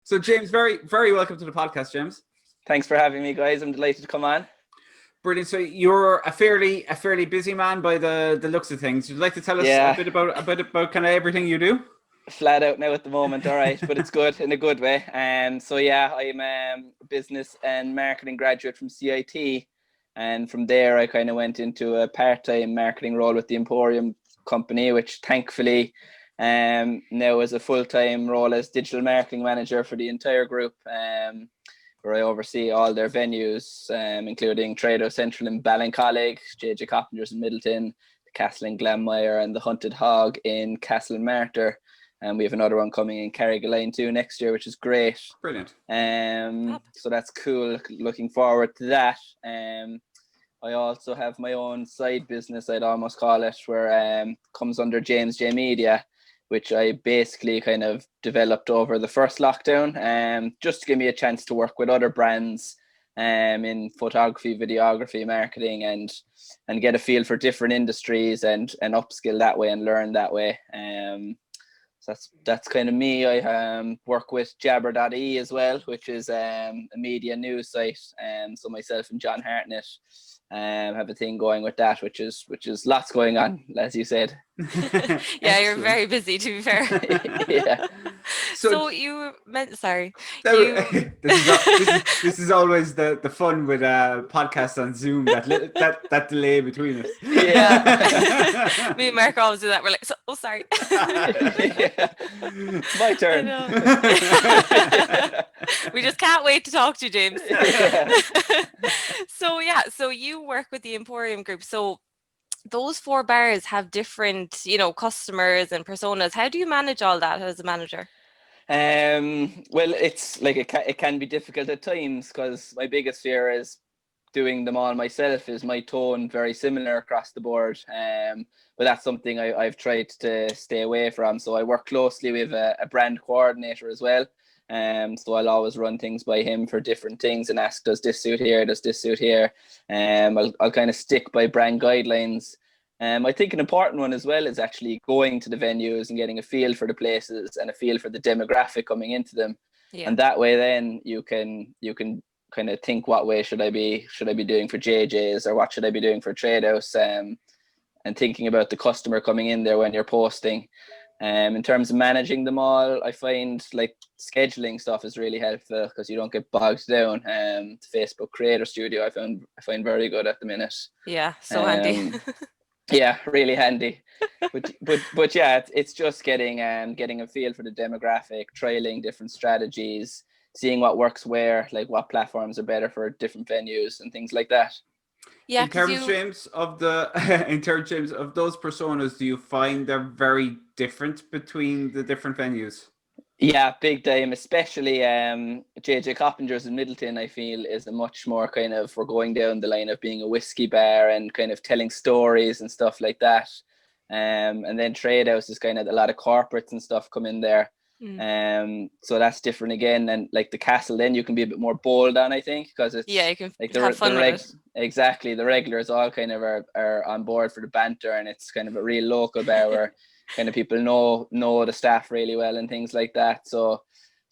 So James, very, very welcome to the podcast, James. Thanks for having me, guys. I'm delighted to come on. Brilliant. So you're a fairly busy man by the looks of things. Would you like to tell us Yeah, a bit about kind of everything you do? flat out now at the moment. All right, but it's good in a good way. So yeah, I'm a business and marketing graduate from CIT, and from there I kind of went into a part-time marketing role with the Emporium company, which thankfully now is a full-time role as digital marketing manager for the entire group. Where I oversee all their venues, including Trado Central in Ballincollig, JJ Coppingers in Middleton, the Castle in Glanmire, and the Hunted Hog in Castle and Martyr. And we have another one coming in Carrigaline too next year, which is great. Brilliant. So that's cool. Looking forward to that. I also have my own side business, I'd almost call it, where comes under James J Media, which I basically kind of developed over the first lockdown, just to give me a chance to work with other brands in photography, videography, marketing, and get a feel for different industries and upskill that way and learn that way. So that's kind of me. I work with Jabber.e as well, which is a media news site. So myself and John Hartnett have a thing going with that, which is lots going on, as you said. Yeah, you're very busy, to be fair. Yeah. So you meant, sorry. This is always the fun with podcasts on Zoom, that delay between us. Yeah. Me and Mark always do that. We're like, oh, sorry. Yeah. It's my turn. We just can't wait to talk to you, James. Yeah. So you work with the Emporium Group. So those four bars have different, customers and personas. How do you manage all that as a manager? Well, it's like it can be difficult at times, because my biggest fear is doing them all myself. Is my tone very similar across the board? But that's something I've tried to stay away from. So I work closely with a brand coordinator as well. So I'll always run things by him for different things and ask, does this suit here? Does this suit here? I'll kind of stick by brand guidelines. I think an important one as well is actually going to the venues and getting a feel for the places and a feel for the demographic coming into them. Yeah. And that way then you can kind of think, what way should I be doing for JJ's, or what should I be doing for Trade House, and thinking about the customer coming in there when you're posting. In terms of managing them all, I find like scheduling stuff is really helpful, because you don't get bogged down. The Facebook Creator Studio I find very good at the minute. Yeah, so handy. Yeah, really handy. But yeah, it's just getting a feel for the demographic, trialing different strategies, seeing what works where, like what platforms are better for different venues and things like that. Yeah, In terms, James, of those personas, do you find they're very different between the different venues? Yeah, big time, especially JJ Coppingers in Middleton, I feel, is a much more kind of, we're going down the line of being a whiskey bar and kind of telling stories and stuff like that. And then Trade House is kind of a lot of corporates and stuff come in there. So that's different again. And like the Castle, then you can be a bit more bold on, I think, because it's you can like have fun with it. Exactly, the regulars all kind of are on board for the banter, and it's kind of a real local bar where kind of people know the staff really well and things like that. So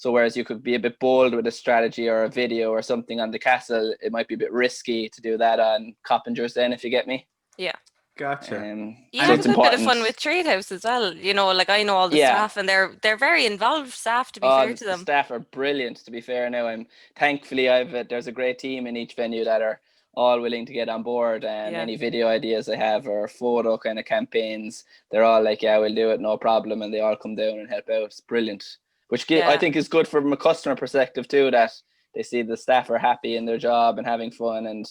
whereas you could be a bit bold with a strategy or a video or something on the Castle, it might be a bit risky to do that on Coppingers then, if you get me. Yeah. Gotcha. You have a good bit of fun with Trade House as well. Like I know all the staff, and they're very involved staff, to be fair to them. The staff are brilliant, to be fair. Now thankfully there's a great team in each venue that are all willing to get on board, and any video ideas I have or photo kind of campaigns, they're all like, yeah, we'll do it, no problem, and they all come down and help out. It's brilliant, which I think is good from a customer perspective too, that they see the staff are happy in their job and having fun and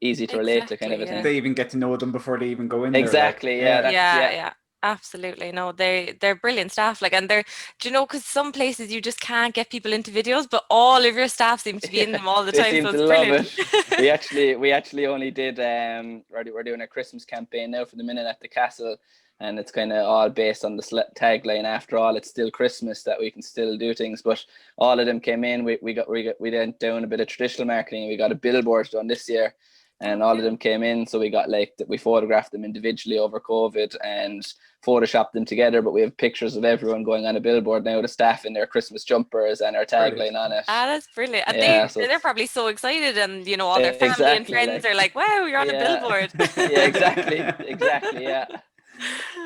easy to relate to, kind of a thing. They even get to know them before they even go in exactly there. Like, yeah, absolutely. No, they're brilliant staff, like, and they're, because some places you just can't get people into videos, but all of your staff seem to be in them all the time, so it's brilliant. we actually only did we're doing a Christmas campaign now for the minute at the Castle, and it's kind of all based on the tagline, after all it's still Christmas, that we can still do things. But all of them came in. We went down a bit of traditional marketing, and we got a billboard done this year and all of them came in. So we got we photographed them individually over COVID and photoshopped them together. But we have pictures of everyone going on a billboard now, the staff in their Christmas jumpers and our tagline on it. That's brilliant. And Yeah, they're probably so excited, and all their family and friends are like, wow, you're on a billboard. Yeah, exactly, yeah.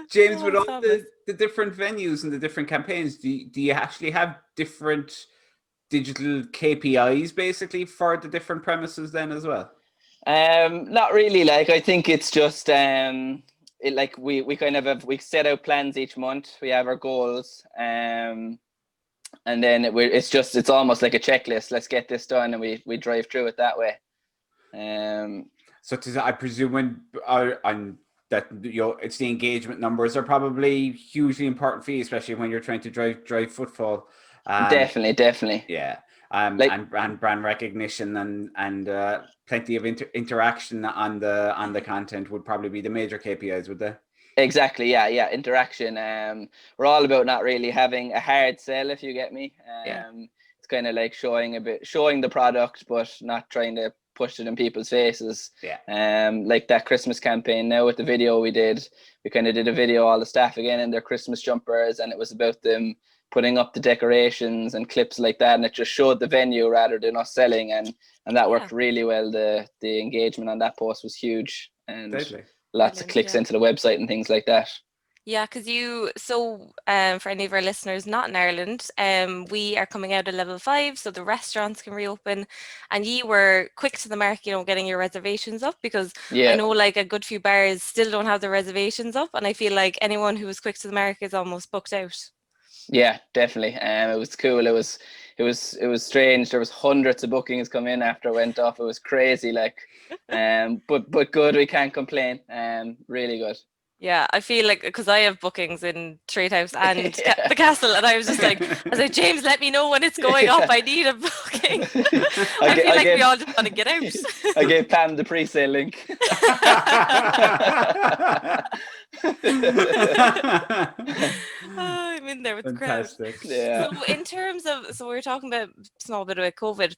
James, with all the different venues and the different campaigns, do you actually have different digital KPIs basically for the different premises then as well? Not really. I think it's just we kind of we set out plans each month. We have our goals, and then it's almost like a checklist. Let's get this done, and we drive through it that way. So I presume that it's the engagement numbers are probably hugely important for you, especially when you're trying to drive footfall. Definitely. Yeah. And brand recognition and plenty of interaction on the content would probably be the major KPIs, would they? Exactly. Yeah. Interaction. We're all about not really having a hard sell, if you get me. It's kind of like showing the product, but not trying to push it in people's faces. Like that Christmas campaign now with the video we kind of did a video, all the staff again in their Christmas jumpers, and it was about them putting up the decorations and clips like that, and it just showed the venue rather than us selling, and that worked really well. The engagement on that post was huge, and lots of clicks into the website and things like that. Yeah, because for any of our listeners not in Ireland, we are coming out of level 5, so the restaurants can reopen, and you were quick to the mark, getting your reservations up, because I know like a good few bars still don't have the reservations up, and I feel like anyone who was quick to the mark is almost booked out. Yeah, definitely. It was cool. It was strange. There was hundreds of bookings come in after it went off. It was crazy, but good. We can't complain. Really good. Yeah, I feel like because I have bookings in Trade House and the Castle, and I was like, James, let me know when it's going up. I need a booking. I feel like we all just want to get out. I gave Pam the pre-sale link. I'm in there with the crowd. Yeah. So in terms of, we were talking about a small bit about COVID.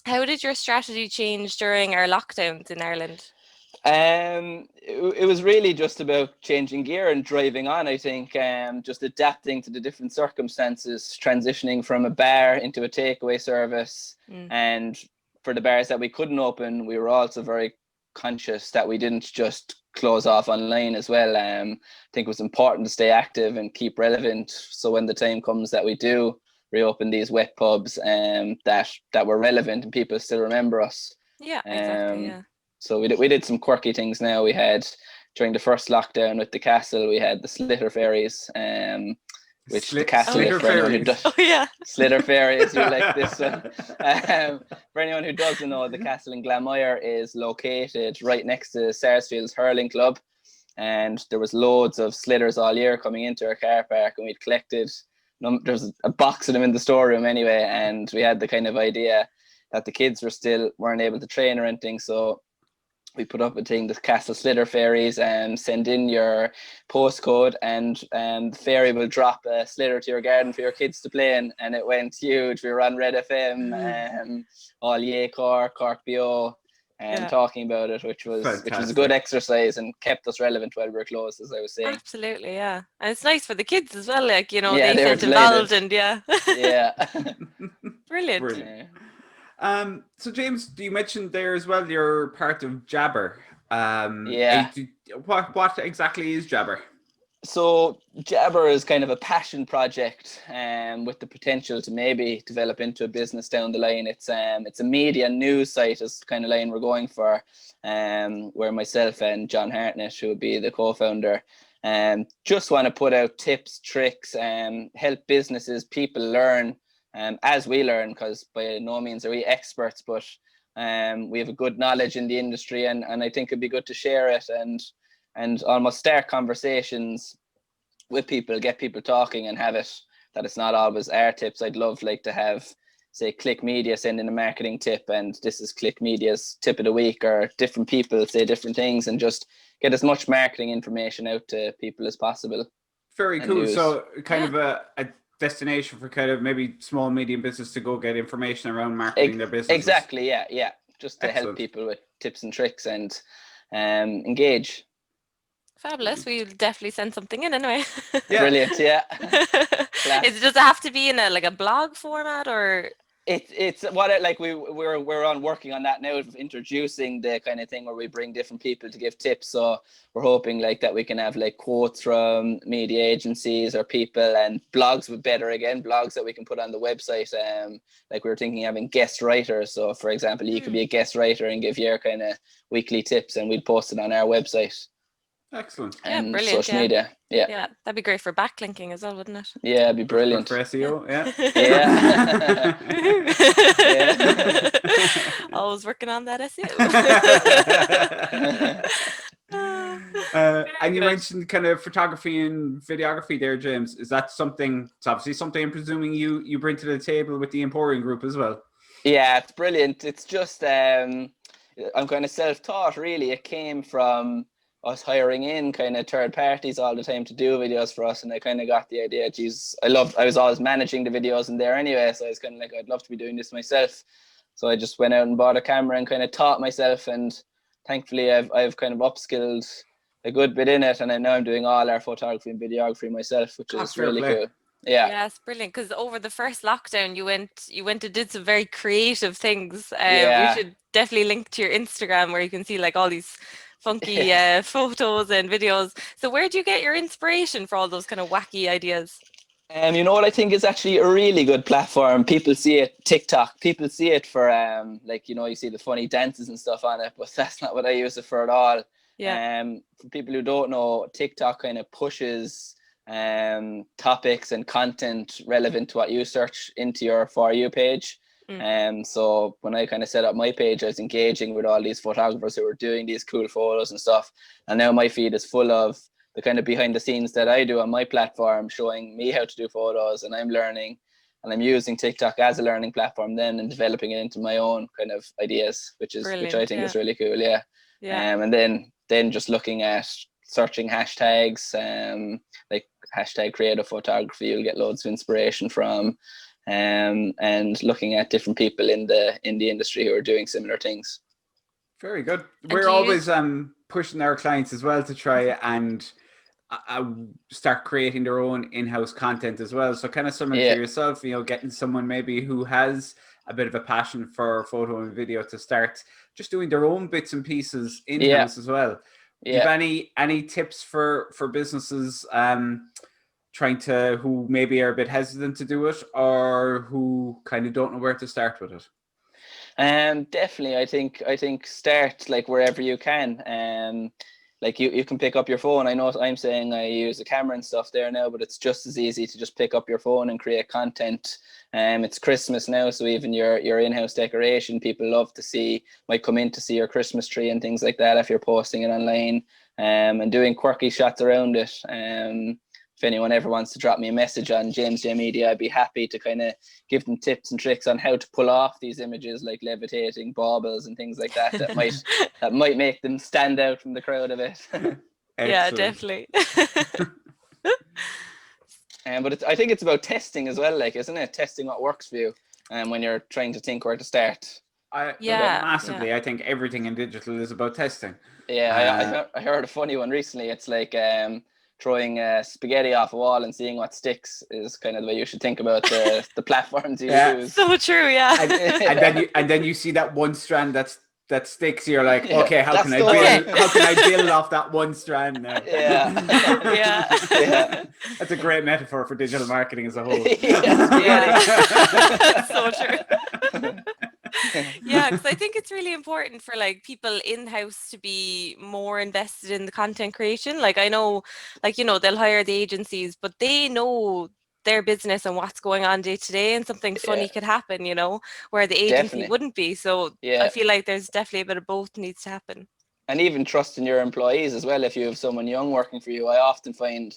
How did your strategy change during our lockdowns in Ireland? It was really just about changing gear and driving on. I think just adapting to the different circumstances, transitioning from a bar into a takeaway service. And for the bars that we couldn't open, we were also very conscious that we didn't just close off online as well. I think it was important to stay active and keep relevant, so when the time comes that we do reopen these wet pubs, that were relevant and people still remember us. Yeah, exactly. So we did some quirky things now. We had, during the first lockdown with the Castle, we had the Slitter Fairies, which the Castle, for anyone who does, Slitter Fairies, you like this one. For anyone who doesn't know, the Castle in Glanmire is located right next to Sarsfield's hurling club, and there was loads of slitters all year coming into our car park, and we'd collected, there's a box of them in the storeroom anyway, and we had the kind of idea that the kids weren't able to train or anything, so we put up a thing, the Castle Slitter Fairies, and send in your postcode, and the fairy will drop a slitter to your garden for your kids to play in. And it went huge. We were on Red FM, all Cork BO, and talking about it, which was a good exercise and kept us relevant while we were closed, as I was saying. Absolutely, yeah. And it's nice for the kids as well, they felt involved, and Brilliant. So James, you mentioned there as well you're part of Jabber. What exactly is Jabber? So Jabber is kind of a passion project, with the potential to maybe develop into a business down the line. It's a media news site is the kind of line we're going for, where myself and John Hartnett, who would be the co-founder, just want to put out tips, tricks, help businesses, people learn, as we learn, because by no means are we experts, but we have a good knowledge in the industry, and I think it'd be good to share it and almost start conversations with people, get people talking, and have it that it's not always our tips. I'd love to have, say, Click Media send in a marketing tip, and this is Click Media's tip of the week, or different people say different things, and just get as much marketing information out to people as possible. Very cool. So kind of a destination for kind of maybe small, medium business to go get information around marketing their business. Exactly, yeah. just to Excellent. help people with tips and tricks and engage. Fabulous. We'll definitely send something in anyway. Yeah. Brilliant, yeah. Does it have to be in a blog format, or? It's what it, like we're on working on that now, of introducing the kind of thing where we bring different people to give tips. So we're hoping like that we can have like quotes from media agencies or people, and blogs blogs that we can put on the website. Like we were thinking of having guest writers. So for example, you could be a guest writer and give your kind of weekly tips, and we'd post it on our website. Excellent. And brilliant, social media. Yeah, that'd be great for backlinking as well, wouldn't it? Yeah, it'd be brilliant. For SEO, yeah. Yeah. Always working on that SEO. And you mentioned kind of photography and videography there, James. Is that something? It's obviously something I'm presuming you bring to the table with the Emporium Group as well. Yeah, it's brilliant. It's just I'm kind of self-taught, really. It came from us hiring in kind of third parties all the time to do videos for us, and I kind of got the idea. Geez, I was always managing the videos in there anyway, so I was kind of like, I'd love to be doing this myself. So I just went out and bought a camera and kind of taught myself, and thankfully I've kind of upskilled a good bit in it, and I know I'm doing all our photography and videography myself, which is really cool. Yeah, it's brilliant, because over the first lockdown you went and did some very creative things. Yeah. We should definitely link to your Instagram where you can see like all these funky photos and videos. So where do you get your inspiration for all those kind of wacky ideas? You know what I think is actually a really good platform? People see it, TikTok. People see it for like, you see the funny dances and stuff on it, but that's not what I use it for at all. Yeah. For people who don't know, TikTok kind of pushes topics and content relevant to what you search into your For You page. So when I kind of set up my page, I was engaging with all these photographers who were doing these cool photos and stuff. And now my feed is full of the kind of behind the scenes that I do on my platform, showing me how to do photos, and I'm learning, and I'm using TikTok as a learning platform then, and developing it into my own kind of ideas, which I think is really cool. Yeah. And then just looking at searching hashtags, like hashtag creative photography, you'll get loads of inspiration from. And looking at different people in the industry who are doing similar things. Very good. We're always pushing our clients as well to try and start creating their own in-house content as well. So kind of similar to yourself, getting someone maybe who has a bit of a passion for photo and video to start just doing their own bits and pieces in-house as well. Do you have any tips for businesses who maybe are a bit hesitant to do it, or who kind of don't know where to start with it? Definitely, I think start like wherever you can. Like you can pick up your phone. I know I'm saying I use a camera and stuff there now, but it's just as easy to just pick up your phone and create content. It's Christmas now, so even your in-house decoration, people love to see, might come in to see your Christmas tree and things like that if you're posting it online, and doing quirky shots around it. If anyone ever wants to drop me a message on James J Media, I'd be happy to kind of give them tips and tricks on how to pull off these images, like levitating baubles and things like that, that might make them stand out from the crowd a bit. Yeah, definitely. But I think it's about testing as well, like, isn't it? Testing what works for you, and when you're trying to think where to start. Massively. I think everything in digital is about testing. Yeah, I heard a funny one recently. It's like throwing spaghetti off a wall and seeing what sticks is kind of the way you should think about the platforms you use. So true, yeah. And then you see that one strand that sticks. You're like, okay, how can I build off that one strand now? Yeah. That's a great metaphor for digital marketing as a whole. So true. Yeah, because I think it's really important for like people in-house to be more invested in the content creation. Like I know, like, they'll hire the agencies, but they know their business and what's going on day to day, and something funny could happen, where the agency wouldn't be. So I feel like there's definitely a bit of both needs to happen. And even trusting your employees as well. If you have someone young working for you, I often find,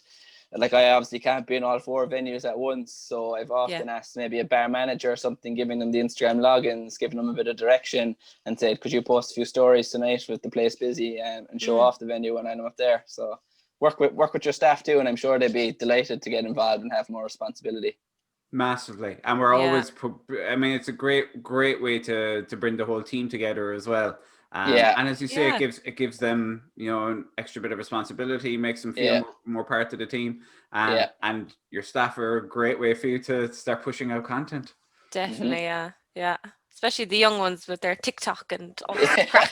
like, I obviously can't be in all 4 venues at once, so I've often asked maybe a bar manager or something, giving them the Instagram logins, giving them a bit of direction, and said, could you post a few stories tonight with the place busy, and show off the venue when I'm up there. So work with your staff too, and I'm sure they'd be delighted to get involved and have more responsibility. Massively, and we're always. I mean, it's a great way to bring the whole team together as well. And as you say, it gives them an extra bit of responsibility, makes them feel more part of the team. And your staff are a great way for you to start pushing out content. Definitely, yeah. Especially the young ones with their TikTok and all that crack.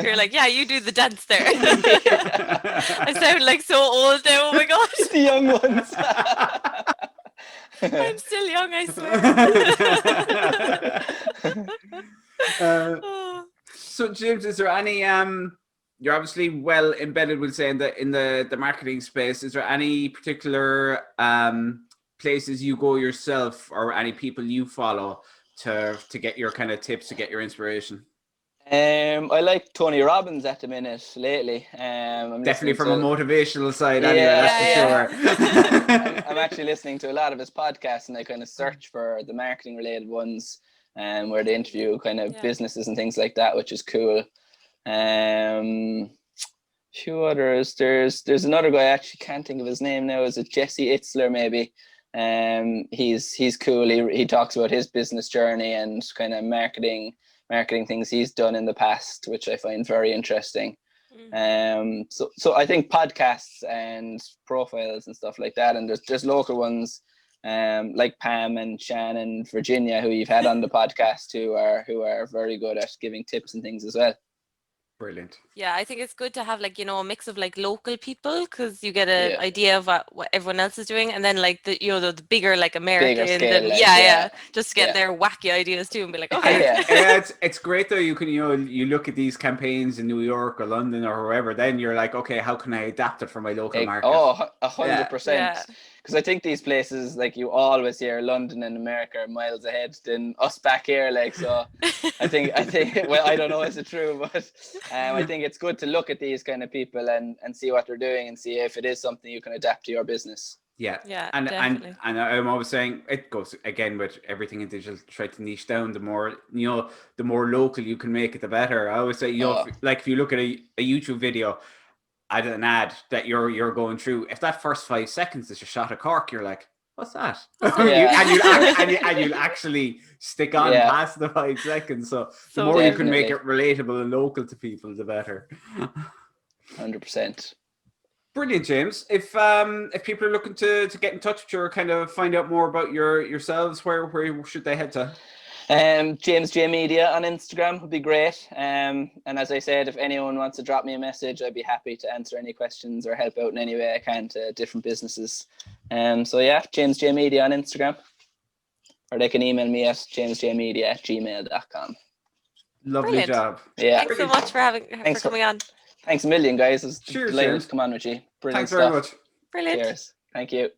You're like, yeah, you do the dance there. I sound like so old now. Oh my gosh. The young ones. I'm still young, I swear. So, James, is there any you're obviously well embedded, we'll say, in the marketing space. Is there any particular places you go yourself, or any people you follow to get your kind of tips, to get your inspiration? I like Tony Robbins at the minute lately. I'm definitely from a motivational side, anyway. That's for sure. I'm actually listening to a lot of his podcasts, and I kind of search for the marketing related ones, where they interview kind of businesses and things like that, which is cool. Few others. There's another guy, I actually can't think of his name now. Is it Jesse Itzler maybe? He's cool. He talks about his business journey and kind of marketing things he's done in the past, which I find very interesting. So I think podcasts and profiles and stuff like that, and there's local ones like Pam and Shan and Virginia, who you've had on the podcast, who are very good at giving tips and things as well. Brilliant. Yeah, I think it's good to have a mix of local people, because you get an idea of what everyone else is doing, and then the bigger American, just get their wacky ideas too, and be like, okay. It's great though. You can you look at these campaigns in New York or London or wherever, then you're like, okay, how can I adapt it for my local market? 100%. Because I think these places, you always hear London and America are miles ahead than us back here. So I think well, I don't know, is it true, but I think it's good to look at these kind of people and see what they're doing, and see if it is something you can adapt to your business. And I'm always saying, it goes again with everything in digital, try to niche down. The more the more local you can make it, the better. I always say, if you look at a YouTube video, an ad that you're going through, if that first 5 seconds is a shot of Cork, you're like, what's that? and you'll actually stick on past the 5 seconds. So the more you can make it relatable and local to people, the better. 100%. Brilliant, James. If people are looking to get in touch with you or kind of find out more about yourselves, where should they head to? James J Media on Instagram would be great. And as I said, if anyone wants to drop me a message, I'd be happy to answer any questions or help out in any way I can to different businesses. James J Media on Instagram, or they can email me at jamesjmedia@gmail.com. Lovely job. Yeah. Thanks so much for coming on. Thanks a million, guys. It was delighted to come on with you. Brilliant. Thanks very much. Brilliant. Cheers. Thank you.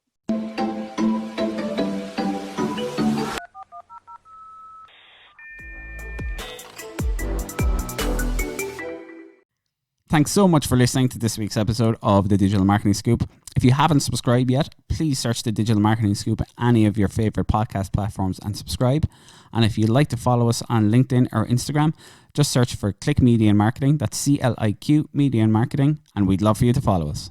Thanks so much for listening to this week's episode of the Digital Marketing Scoop. If you haven't subscribed yet, please search the Digital Marketing Scoop at any of your favorite podcast platforms and subscribe. And if you'd like to follow us on LinkedIn or Instagram, just search for Click Media and Marketing. That's CLIQ Media and Marketing, and we'd love for you to follow us.